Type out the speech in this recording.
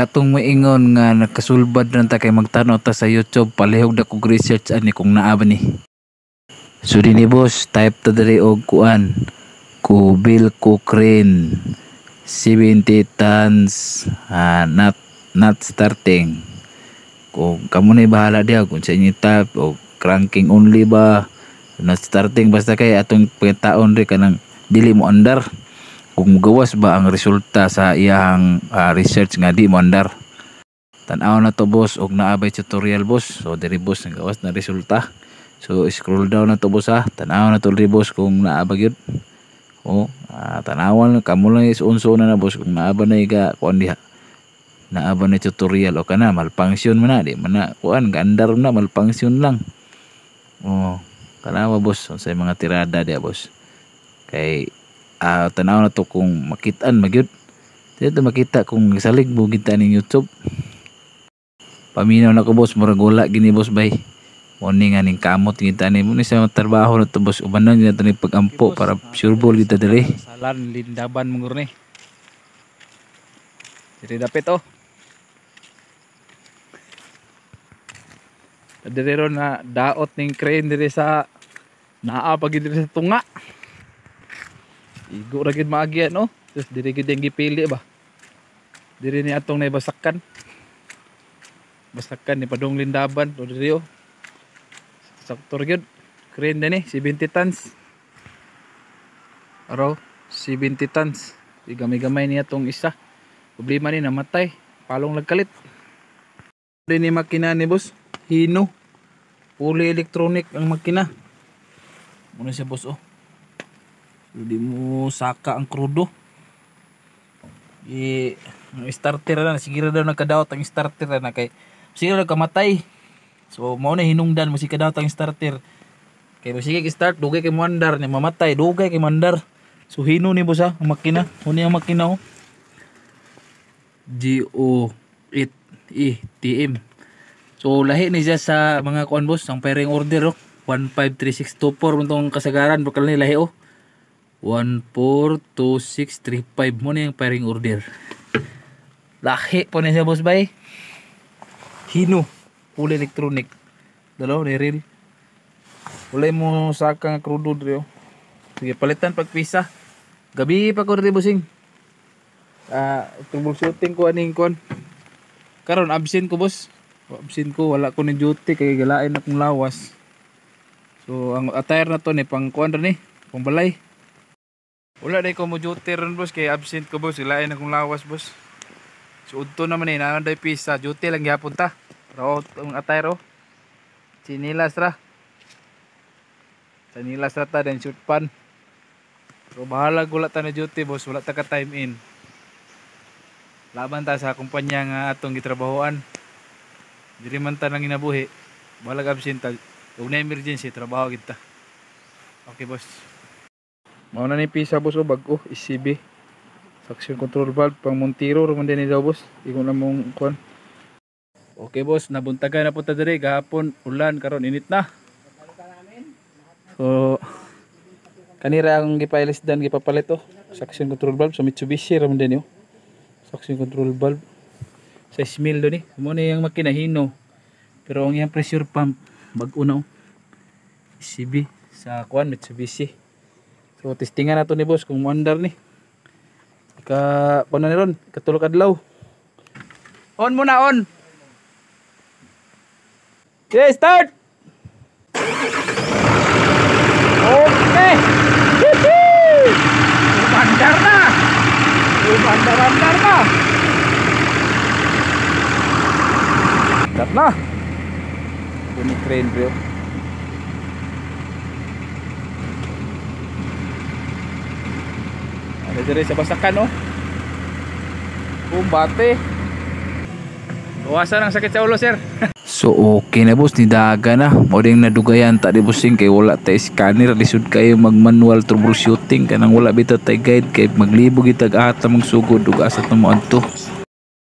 katong moingon nga nakasulbad na ta kay magtanaw ta sa YouTube, palihog na kog research ani kung naa ba ni. So dinhi boss, type ta diri og kuan, Kubil Cochrane 70 tons, not starting. Kung kamo na bahala diha kung sa inyo type o cranking only ba, not starting, basta kay atong pagtaon ri kanang dili mo andar. Kung gawas ba ang resulta sa iyang research nga di mo andar. Tan-aw na to boss og naabay tutorial boss. So diri boss ang gawas na resulta. So scroll down na to boss ha. Tan-aw na to diri boss kung naaba gyud. Tanawan kamo lang is unso na boss kung naaba na iga kuan diha. Naaba na tutorial o kana malfunction man na di man na kuan gandar na malfunction lang. Kanawa boss sa mga tirada diha boss. Kay tanaw na to kung makitaan magyud. Dito makita kung salig mo kita ning YouTube. Paminaw na ko boss, murag wala gini boss bay. Morning aning kamot kita ni mo ni sa trabaho na to boss. Uban na to ni pagampo para sure ball kita diri. Salan lindaban mong ni. Diri dapit oh. Diri ron na daot ning crane diri sa naa pag diri sa tunga. Igo ra gid maagi no. Terus diri gid ang gipili ba. Diri ni atong naibasakan. Basakan ni padung lindaban o diri oh. Saktor gyud. Crane din 70 tons. Araw 70 tons. Gamay-gamay niya tong isa. Problema ni namatay. Palong lagkalit. Diri ni makina ni boss. Hino. Fully electronic ang makina. Muna siya boss oh. Hindi mo saka ang krudo. Ang starter na, siguro daw nagkadaot ang starter na kay siguro nagkamatay. So mao na hinungdan mo si kadaot ang starter. Kay sige start dugay kay mandar ni mamatay, dugay kay mandar. So hino ni boss ang makina. Huni ang makina oh. GO8E-TM. So lahi ni siya sa mga kuan boss, ang pairing order oh. 153624 mo tong kasagaran bakal ni lahi oh. 142635 mo na yung pairing order. Lahi po na siya boss bay. Hino. Full electronic. Dalaw ni reel. Wala mo saka nga crudo dito. Sige palitan pagpisa. Gabi pa ko rin bossing. Troubleshooting ko aning kon. Karon absent ko boss. Absent ko, wala ko ni duty kay galain akong lawas. So ang attire na to ni pang kuan rin pang balay. Wala day ko mo duty ron boss kay absent ko boss, ilain akong lawas boss. So udto naman nanay pisa, duty lang gyapon ta. Pero ang attire oh. Sinilas ra. Sinilas ra ta den shoot pan. So bahala wala ta na duty boss, wala ta ka time in. Laban ta sa kumpanya nga atong gitrabahoan. Diri man ta nang inabuhi. Balag absent ta. Ug na emergency trabaho kita. Okay boss. Mao na ni pisa boss o bag-o ECB. Suction control valve pang Montero ro man din daw boss. Ingon na mong kuan. Okay boss, nabuntagan na po ta diri gahapon ulan karon init na. So kanira ang gipailisdan gipapalit oh. Suction control valve sa Mitsubishi ra man din yo. Suction control valve 6 mil do ni. Mo ni ang makina hino. Pero ang iyang pressure pump bag-o na oh. ECB sa kuan Mitsubishi. So testingan nato ni boss kung mandar ni. Paano ni ron? Katulog adlaw. On muna on. Okay, start. Okay. Mandar na. Mandar na. Start na. Ini keren bro. Ada diri sa basakan oh. Bate. Bawasan ang sakit sa ulo sir. So okay na boss, nidaga na. Modeng nadugayan ta di bossing kay wala tay scanner, lisod kayo mag manual troubleshooting kanang wala bitaw tay guide kay maglibog itag ata magsugod ug asa to mo adto.